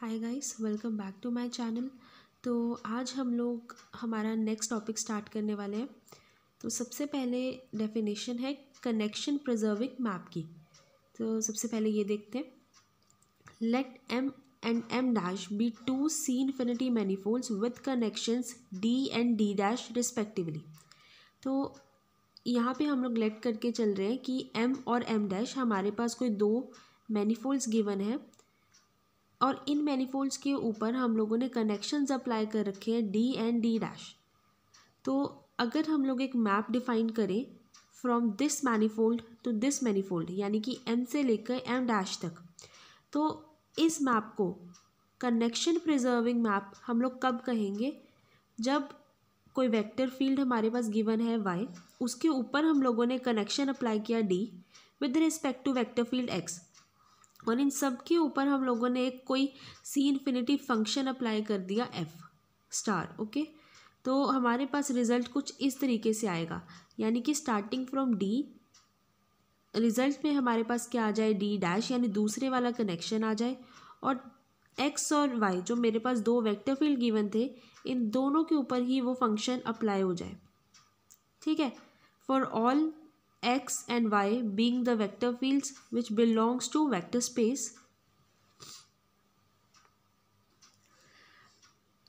Hi guys, welcome back to my channel. तो आज हम लोग हमारा नेक्स्ट टॉपिक स्टार्ट करने वाले हैं। तो सबसे पहले डेफिनेशन है कनेक्शन प्रिजर्विंग मैप की। तो सबसे पहले ये देखते हैं। Let m and m dash be two C infinity manifolds with connections d and d dash respectively। तो यहाँ पे हम लोग लेट करके चल रहे हैं कि m और m dash हमारे पास कोई दो मैनिफोल्ड्स गिवन है और इन मैनिफोल्ड्स के ऊपर हम लोगों ने कनेक्शंस अप्लाई कर रखे हैं डी एंड डी डैश। तो अगर हम लोग एक मैप डिफाइन करें from this manifold to this manifold, यानी कि एम से लेकर एम डैश तक, तो इस मैप को कनेक्शन प्रिजर्विंग मैप हम लोग कब कहेंगे? जब कोई वेक्टर फील्ड हमारे पास गिवन है y, उसके ऊपर हम लोगों ने कनेक्शन अप्लाई किया d with respect to vector field x, और इन सब के ऊपर हम लोगों ने एक कोई सी इन्फिनिटी फंक्शन अप्लाई कर दिया एफ स्टार। ओके, तो हमारे पास रिजल्ट कुछ इस तरीके से आएगा, यानी कि स्टार्टिंग फ्रॉम डी रिजल्ट में हमारे पास क्या आ जाए, डी डैश, यानी दूसरे वाला कनेक्शन आ जाए, और एक्स और वाई जो मेरे पास दो वेक्टर फील्ड गिवन थे, इन दोनों के ऊपर ही वो फंक्शन अप्लाई हो जाए। ठीक है, for all x and y being the vector fields which belongs to vector space।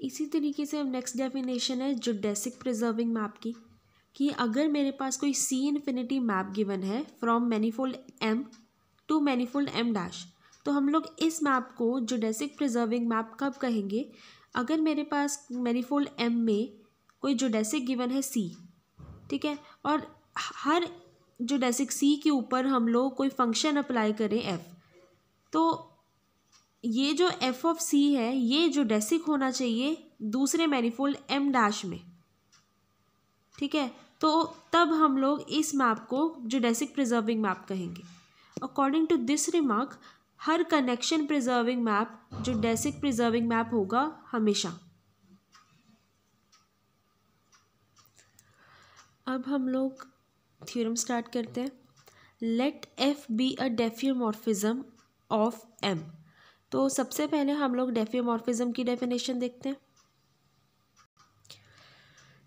इसी तरीके से अब नेक्स्ट डेफिनेशन है जियोडेसिक प्रिजर्विंग मैप की, कि अगर मेरे पास कोई सी इन्फिनिटी मैप गिवन है from manifold m to manifold m dash, तो हम लोग इस मैप को जियोडेसिक प्रिजर्विंग मैप कब कहेंगे? अगर मेरे पास मैनिफोल्ड m में कोई जियोडेसिक गिवन है c, ठीक है, और हर जियोडेसिक सी के ऊपर हम लोग कोई फंक्शन अप्लाई करें एफ, तो ये जो एफ ऑफ सी है ये जियोडेसिक होना चाहिए दूसरे मैनिफोल्ड एम डैश में। ठीक है, तो तब हम लोग इस मैप को जियोडेसिक प्रिजर्विंग मैप कहेंगे। अकॉर्डिंग टू दिस रिमार्क, हर connection preserving map geodesic preserving map होगा हमेशा। अब हम लोग थ्योरम स्टार्ट करते हैं। Let F be a diffeomorphism of M. तो सबसे पहले हम लोग डेफियोमॉर्फिज्म की डेफिनेशन देखते हैं।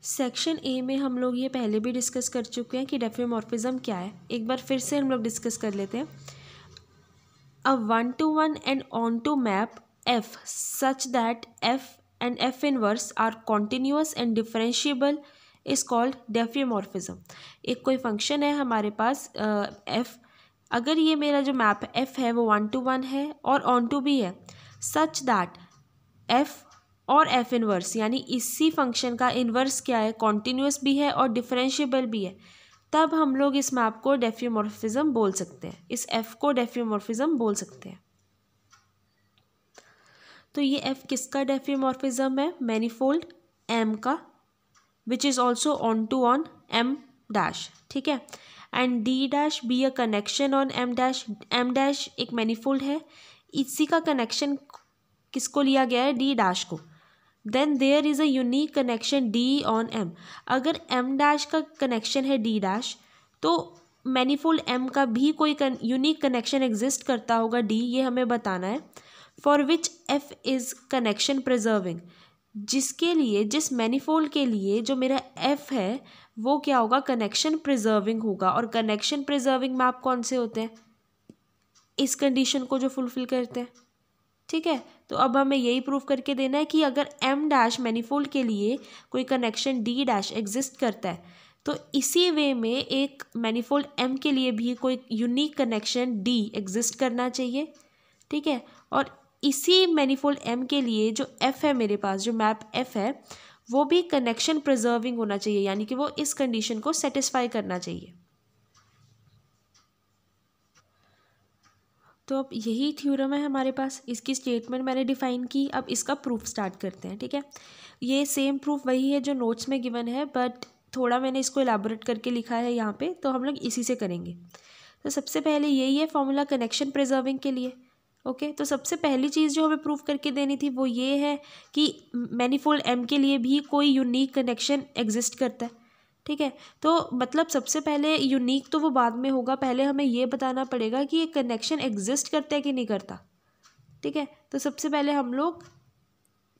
सेक्शन ए में हम लोग ये पहले भी डिस्कस कर चुके हैं कि डेफियोमॉर्फिज्म क्या है। एक बार फिर से हम लोग डिस्कस कर लेते हैं। A 1-to-1 and onto map F such that F and F inverse are continuous and differentiable is called diffeomorphism. एक कोई फंक्शन है हमारे पास एफ, अगर ये मेरा जो मैप एफ है वो 1-to-1 है और ऑन टू भी है, सच दैट एफ और एफ इनवर्स, यानी इसी फंक्शन का इनवर्स क्या है, कॉन्टिन्यूअस भी है और डिफरेंशिएबल भी है, तब हम लोग इस मैप को डेफियोमॉर्फिज्म बोल सकते हैं, इस एफ को डेफियोमॉर्फिज्म बोल सकते हैं। तो ये एफ किसका डेफियोमॉर्फिज्म है? मैनिफोल्ड एम का, which is also on to on m dash। ठीक है, and d dash be a connection on m dash। m dash एक मैनिफोल्ड है, इसी का कनेक्शन किसको लिया गया है? d dash को। Then there is a unique connection d on m। अगर m dash का कनेक्शन है d dash, तो मैनिफोल्ड m का भी कोई यूनिक कनेक्शन एग्जिस्ट करता होगा d, ये हमें बताना है। For which f is connection preserving, जिसके लिए, जिस मैनिफोल्ड के लिए जो मेरा f है वो क्या होगा? कनेक्शन प्रिजर्विंग होगा। और कनेक्शन प्रिजर्विंग मैप कौन से होते हैं? इस कंडीशन को जो फुलफिल करते हैं। ठीक है, तो अब हमें यही प्रूव करके देना है कि अगर m डैश मैनिफोल्ड के लिए कोई कनेक्शन d डैश एग्जिस्ट करता है, तो इसी वे में एक मैनिफोल्ड m के लिए भी कोई यूनिक कनेक्शन d एग्जिस्ट करना चाहिए। ठीक है, और इसी मैनिफोल्ड m के लिए जो f है मेरे पास, जो मैप f है, वो भी कनेक्शन प्रिजर्विंग होना चाहिए, यानी कि वो इस कंडीशन को सेटिस्फाई करना चाहिए। तो अब यही थ्योरम है हमारे पास, इसकी स्टेटमेंट मैंने डिफाइन की। अब इसका प्रूफ स्टार्ट करते हैं। ठीक है, ये सेम प्रूफ वही है जो नोट्स में गिवन है, बट थोड़ा मैंने इसको एलाबोरेट करके लिखा है यहाँ पे, तो हम लोग इसी से करेंगे। तो सबसे पहले यही है फॉर्मूला कनेक्शन प्रिजर्विंग के लिए। ओके, तो सबसे पहली चीज़ जो हमें प्रूफ करके देनी थी वो ये है कि मैनिफोल्ड m के लिए भी कोई यूनिक कनेक्शन एग्जिस्ट करता है। ठीक है, तो मतलब सबसे पहले यूनिक तो वो बाद में होगा, पहले हमें ये बताना पड़ेगा कि ये कनेक्शन एग्जिस्ट करता है कि नहीं करता। ठीक है, तो सबसे पहले हम लोग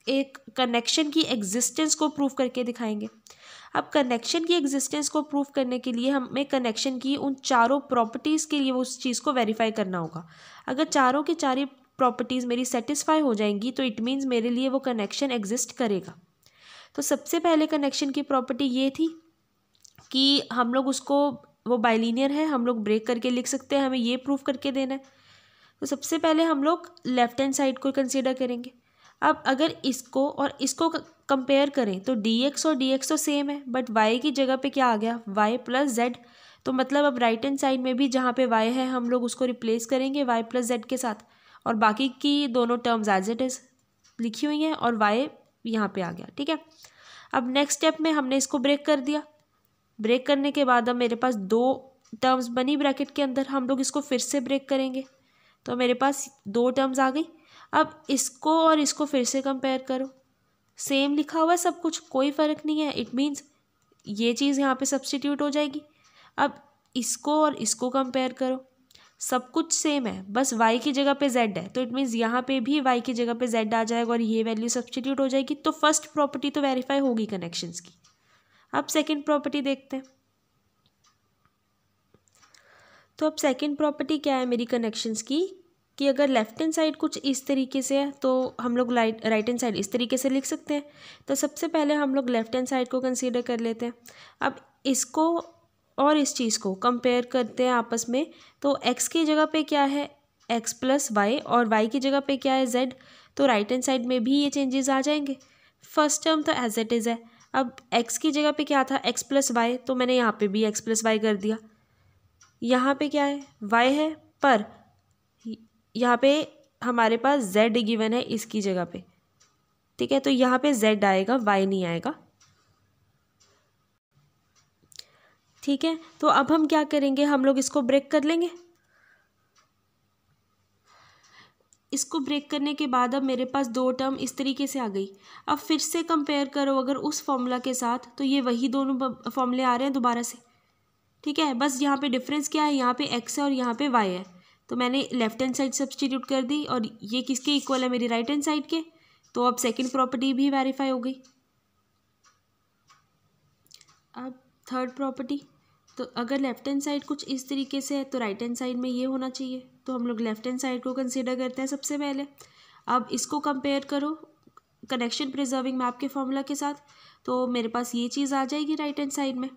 एक कनेक्शन की एग्जिस्टेंस को प्रूव करके दिखाएंगे। अब कनेक्शन की एग्जिस्टेंस को प्रूव करने के लिए हमें कनेक्शन की उन चारों प्रॉपर्टीज़ के लिए उस चीज़ को वेरीफाई करना होगा। अगर चारों की चारी प्रॉपर्टीज़ मेरी सेटिस्फाई हो जाएंगी तो इट मीन्स मेरे लिए वो कनेक्शन एग्जिस्ट करेगा। तो सबसे पहले कनेक्शन की प्रॉपर्टी ये थी कि हम लोग उसको, वो बाइलीनियर है, हम लोग ब्रेक करके लिख सकते हैं, हमें ये प्रूव करके देना है। तो सबसे पहले हम लोग लेफ्ट हैंड साइड को कंसीडर करेंगे। अब अगर इसको और इसको कंपेयर करें तो dx और dx तो सेम है, बट y की जगह पे क्या आ गया, y प्लस जेड। तो मतलब अब राइट हैंड साइड में भी जहाँ पे y है हम लोग उसको रिप्लेस करेंगे y प्लस जेड के साथ, और बाकी की दोनों टर्म्स एज इट इज़ लिखी हुई हैं और y यहाँ पे आ गया। ठीक है, अब नेक्स्ट स्टेप में हमने इसको ब्रेक कर दिया। ब्रेक करने के बाद अब मेरे पास दो टर्म्स बनी ब्रैकेट के अंदर, हम लोग इसको फिर से ब्रेक करेंगे तो मेरे पास दो टर्म्स आ गई। अब इसको और इसको फिर से कंपेयर करो, सेम लिखा हुआ है सब कुछ, कोई फ़र्क नहीं है, इट मीन्स ये चीज़ यहाँ पे सब्स्टिट्यूट हो जाएगी। अब इसको और इसको कंपेयर करो, सब कुछ सेम है, बस y की जगह पे z है, तो इट मीन्स यहाँ पे भी y की जगह पे z आ जाएगा और ये वैल्यू सब्स्टिट्यूट हो जाएगी। तो फर्स्ट प्रॉपर्टी तो वेरीफाई होगी कनेक्शंस की। अब सेकेंड प्रॉपर्टी देखते हैं। तो अब सेकेंड प्रॉपर्टी क्या है मेरी कनेक्शंस की, कि अगर लेफ्ट हैंड साइड कुछ इस तरीके से है तो हम लोग राइट हैंड साइड इस तरीके से लिख सकते हैं। तो सबसे पहले हम लोग लेफ्ट हैंड साइड को कंसीडर कर लेते हैं। अब इसको और इस चीज़ को कंपेयर करते हैं आपस में, तो x की जगह पे क्या है x प्लस वाई और y की जगह पे क्या है z, तो राइट हैंड साइड में भी ये चेंजेस आ जाएंगे। फर्स्ट टर्म तो एज इट इज़ है। अब x की जगह पे क्या था x प्लस वाई, तो मैंने यहाँ पे भी x प्लस वाई कर दिया। यहाँ पे क्या है y है, पर यहाँ पे हमारे पास z गिवन है इसकी जगह पे। ठीक है, तो यहाँ पे z आएगा, y नहीं आएगा। ठीक है, तो अब हम क्या करेंगे, हम लोग इसको ब्रेक कर लेंगे। इसको ब्रेक करने के बाद अब मेरे पास दो टर्म इस तरीके से आ गई। अब फिर से कंपेयर करो अगर उस फॉर्मूला के साथ, तो ये वही दोनों फॉर्मूले आ रहे हैं दोबारा से। ठीक है, बस यहाँ पे डिफरेंस क्या है, यहाँ पे x है और यहाँ पे y है, तो मैंने लेफ्ट हैंड साइड सब्स्टिट्यूट कर दी और ये किसके इक्वल है, मेरी राइट हैंड साइड के। तो अब सेकंड प्रॉपर्टी भी वेरीफाई हो गई। अब थर्ड प्रॉपर्टी, तो अगर लेफ्ट हैंड साइड कुछ इस तरीके से है तो राइट हैंड साइड में ये होना चाहिए, तो हम लोग लेफ्ट हैंड साइड को कंसीडर करते हैं सबसे पहले। अब इसको कंपेयर करो कनेक्शन प्रिजर्विंग मैप के फॉर्मूला के साथ, तो मेरे पास ये चीज़ आ जाएगी राइट हैंड साइड में।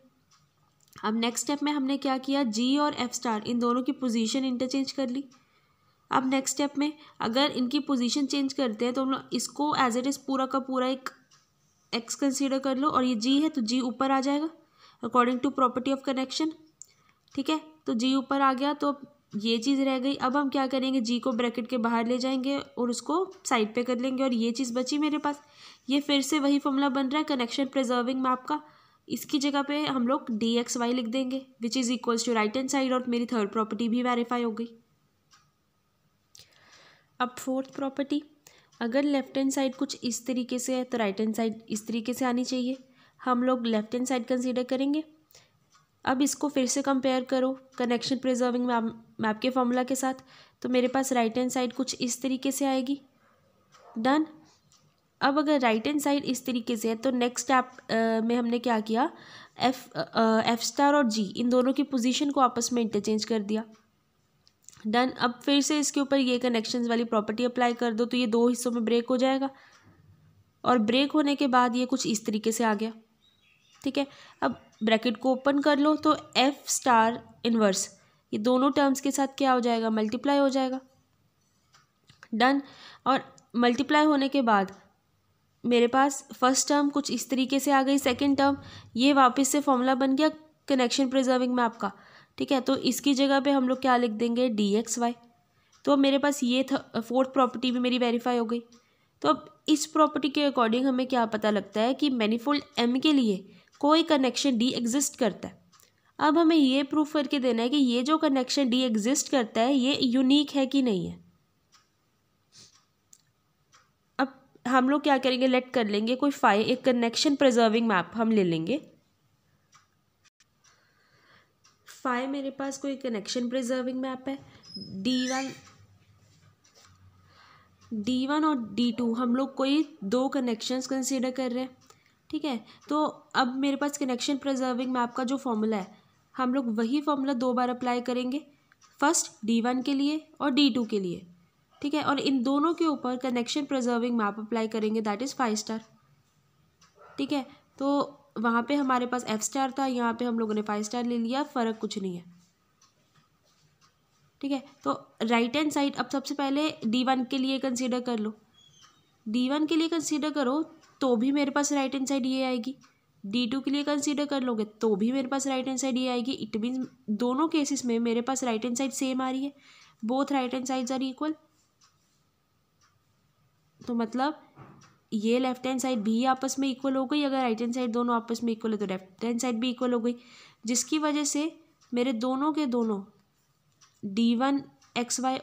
अब नेक्स्ट स्टेप में हमने क्या किया, जी और एफ स्टार इन दोनों की पोजीशन इंटरचेंज कर ली। अब नेक्स्ट स्टेप में अगर इनकी पोजीशन चेंज करते हैं तो हम लोग इसको एज इट इज़ पूरा का पूरा एक एक्स कंसीडर कर लो, और ये जी है तो जी ऊपर आ जाएगा according to property of connection. ठीक है, तो जी ऊपर आ गया, तो ये चीज़ रह गई। अब हम क्या करेंगे, जी को ब्रैकेट के बाहर ले जाएंगे और उसको साइड पे कर लेंगे, और ये चीज़ बची मेरे पास। ये फिर से वही फॉर्मूला बन रहा है कनेक्शन प्रिजर्विंग मैप का। इसकी जगह पे हम लोग डी एक्स वाई लिख देंगे which is equals to right hand side, और मेरी थर्ड प्रॉपर्टी भी वेरीफाई हो गई। अब फोर्थ प्रॉपर्टी, अगर लेफ्ट हैंड साइड कुछ इस तरीके से है तो राइट हैंड साइड इस तरीके से आनी चाहिए। हम लोग लेफ्ट हैंड साइड कंसीडर करेंगे। अब इसको फिर से कंपेयर करो कनेक्शन प्रिजर्विंग मैप के फॉर्मूला के साथ, तो मेरे पास राइट हैंड साइड कुछ इस तरीके से आएगी। डन। अब अगर राइट हैंड साइड इस तरीके से है तो नेक्स्ट स्टेप में हमने क्या किया, एफ स्टार और जी इन दोनों की पोजीशन को आपस में इंटरचेंज कर दिया। डन। अब फिर से इसके ऊपर ये कनेक्शंस वाली प्रॉपर्टी अप्लाई कर दो, तो ये दो हिस्सों में ब्रेक हो जाएगा, और ब्रेक होने के बाद ये कुछ इस तरीके से आ गया। ठीक है, अब ब्रैकेट को ओपन कर लो, तो एफ स्टार इनवर्स ये दोनों टर्म्स के साथ क्या हो जाएगा, मल्टीप्लाई हो जाएगा। डन। और मल्टीप्लाई होने के बाद मेरे पास फर्स्ट टर्म कुछ इस तरीके से आ गई, सेकंड टर्म ये वापस से फॉर्मूला बन गया कनेक्शन प्रिजर्विंग मैप का। ठीक है, तो इसकी जगह पे हम लोग क्या लिख देंगे, डी एक्स वाई। तो अब मेरे पास ये फोर्थ प्रॉपर्टी भी मेरी वेरीफाई हो गई। तो अब इस प्रॉपर्टी के अकॉर्डिंग हमें क्या पता लगता है कि मैनीफोल्ड एम के लिए कोई कनेक्शन डी एग्जिस्ट करता है। अब हमें ये प्रूफ करके देना है कि ये जो कनेक्शन डी एग्जिस्ट करता है ये यूनिक है कि नहीं है। अब हम लोग क्या करेंगे, लेट कर लेंगे कोई एक कनेक्शन प्रिजर्विंग मैप हम ले लेंगे। मेरे पास कोई कनेक्शन प्रिजर्विंग मैप है D1 D1 और D2 हम लोग कोई दो कनेक्शंस कंसीडर कर रहे हैं, ठीक है। तो अब मेरे पास कनेक्शन प्रिजर्विंग मैप का जो फॉर्मूला है, हम लोग वही फॉर्मूला दो बार अप्लाई करेंगे, फर्स्ट D1 के लिए और D2 के लिए, ठीक है। और इन दोनों के ऊपर कनेक्शन प्रिजर्विंग मैप अप्लाई करेंगे, दैट इज़ 5 स्टार, ठीक है। तो वहाँ पे हमारे पास F स्टार था, यहाँ पे हम लोगों ने 5 स्टार ले लिया, फ़र्क कुछ नहीं है, ठीक है। तो राइट हैंड साइड अब सबसे पहले D1 के लिए कंसीडर कर लो, D1 के लिए कंसीडर करो तो भी मेरे पास राइट हैंड साइड ये आएगी, D2 के लिए कंसीडर कर लोगे तो भी मेरे पास राइट हैंड साइड ये आएगी। इट मीन्स दोनों केसेस में मेरे पास राइट हैंड साइड सेम आ रही है, both right hand sides are equal. तो मतलब ये लेफ्ट हैंड साइड भी आपस में इक्वल हो गई, अगर राइट हैंड साइड दोनों आपस में इक्वल है तो लेफ्ट हैंड साइड भी इक्वल हो गई, जिसकी वजह से मेरे दोनों के दोनों D1 XY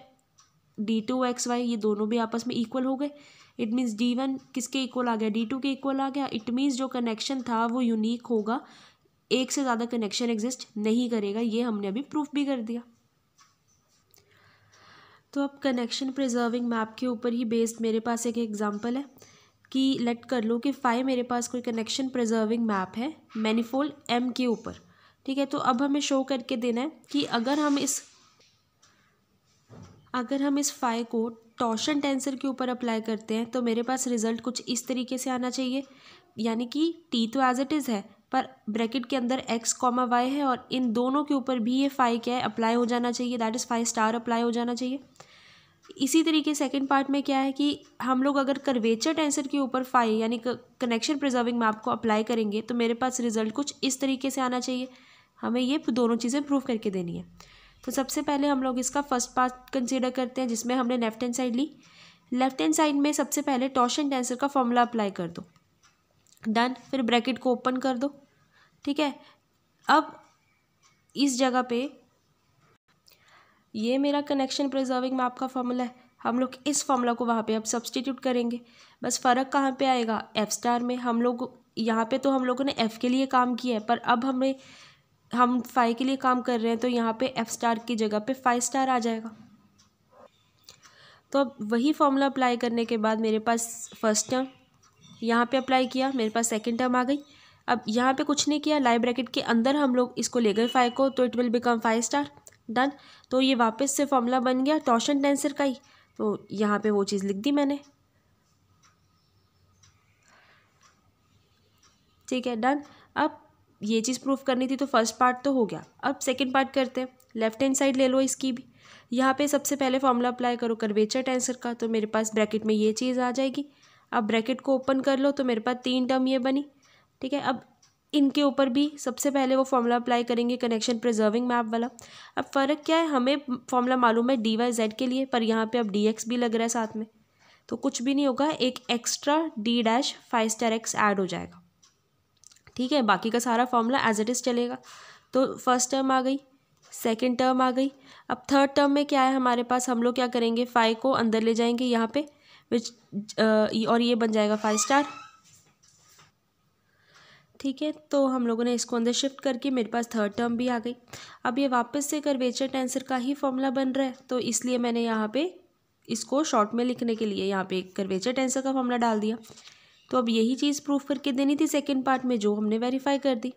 D2 XY ये दोनों भी आपस में इक्वल हो गए। इट मीन्स D1 किसके इक्वल आ गया, D2 के इक्वल आ गया। इट मीन्स जो कनेक्शन था वो यूनिक होगा, एक से ज़्यादा कनेक्शन एग्जिस्ट नहीं करेगा, ये हमने अभी प्रूफ भी कर दिया। तो अब कनेक्शन प्रिजर्विंग मैप के ऊपर ही बेस्ड मेरे पास एक एग्जांपल है कि लेट कर लो कि फाई मेरे पास कोई कनेक्शन प्रिजर्विंग मैप है मैनिफोल्ड M के ऊपर, ठीक है। तो अब हमें शो करके देना है कि अगर हम इस फाई को टॉर्शन टेंसर के ऊपर अप्लाई करते हैं तो मेरे पास रिजल्ट कुछ इस तरीके से आना चाहिए, यानी कि T तो एज इट इज़ है पर ब्रैकेट के अंदर X, Y है और इन दोनों के ऊपर भी ये फाई क्या है, अप्लाई हो जाना चाहिए, दैट इज़ 5 स्टार अप्लाई हो जाना चाहिए। इसी तरीके सेकंड पार्ट में क्या है कि हम लोग अगर कर्वेचर टेंसर के ऊपर फाई यानी कनेक्शन प्रिजर्विंग मैप को अप्लाई करेंगे तो मेरे पास रिजल्ट कुछ इस तरीके से आना चाहिए। हमें ये दोनों चीज़ें प्रूव करके देनी है। तो सबसे पहले हम लोग इसका फर्स्ट पार्ट कंसीडर करते हैं जिसमें हमने लेफ्ट हैंड साइड ली। लेफ्ट हैंड साइड में सबसे पहले टॉर्शन टेंसर का फॉर्मूला अप्लाई कर दो, डन। फिर ब्रैकेट को ओपन कर दो, ठीक है। अब इस जगह पे ये मेरा कनेक्शन प्रिजर्विंग मैप का फॉर्मूला है, हम लोग इस फॉर्मूला को वहाँ पे अब सब्सटीट्यूट करेंगे। बस फ़र्क कहाँ पे आएगा, F स्टार में। हम लोग यहाँ पे तो हम लोगों ने F के लिए काम किया है, पर अब हम फाई के लिए काम कर रहे हैं तो यहाँ पे F स्टार की जगह पे 5 स्टार आ जाएगा। तो अब वही फॉर्मूला अप्लाई करने के बाद मेरे पास फर्स्ट टर्म यहाँ पे अप्लाई किया, मेरे पास सेकंड टर्म आ गई। अब यहाँ पे कुछ नहीं किया, लाइव ब्रैकेट के अंदर हम लोग इसको ले गए फाई को, तो it will become 5 star, done. तो ये वापस से फॉर्मूला बन गया टॉर्शन टेंसर का ही, तो यहाँ पे वो चीज़ लिख दी मैंने, ठीक है, डन। अब ये चीज़ प्रूफ करनी थी तो फर्स्ट पार्ट तो हो गया, अब सेकंड पार्ट करते हैं। लेफ्ट हैंड साइड ले लो इसकी भी, यहाँ पे सबसे पहले फॉर्मूला अप्लाई करो कर्वेचर टेंसर का, तो मेरे पास ब्रैकेट में ये चीज़ आ जाएगी। अब ब्रैकेट को ओपन कर लो तो मेरे पास 3 टर्म ये बनी, ठीक है। अब इनके ऊपर भी सबसे पहले वो फॉर्मूला अप्लाई करेंगे कनेक्शन प्रिजर्विंग मैप वाला। अब फ़र्क क्या है, हमें फॉर्मूला मालूम है DYZ के लिए, पर यहाँ पे अब DX भी लग रहा है साथ में, तो कुछ भी नहीं होगा, एक extra D-5 star X add हो जाएगा, ठीक है। बाकी का सारा फॉर्मूला एज इट इज़ चलेगा। तो फर्स्ट टर्म आ गई, सेकेंड टर्म आ गई। अब थर्ड टर्म में क्या है हमारे पास, हम लोग क्या करेंगे, फाई को अंदर ले जाएंगे यहाँ पे और ये बन जाएगा 5 स्टार, ठीक है। तो हम लोगों ने इसको अंदर शिफ्ट करके मेरे पास थर्ड टर्म भी आ गई। अब ये वापस से कर्वेचर टेंसर का ही फॉर्मूला बन रहा है, तो इसलिए मैंने यहाँ पे इसको शॉर्ट में लिखने के लिए यहाँ पे कर्वेचर टेंसर का फॉर्मूला डाल दिया। तो अब यही चीज़ प्रूफ करके देनी थी सेकंड पार्ट में, जो हमने वेरीफाई कर दी।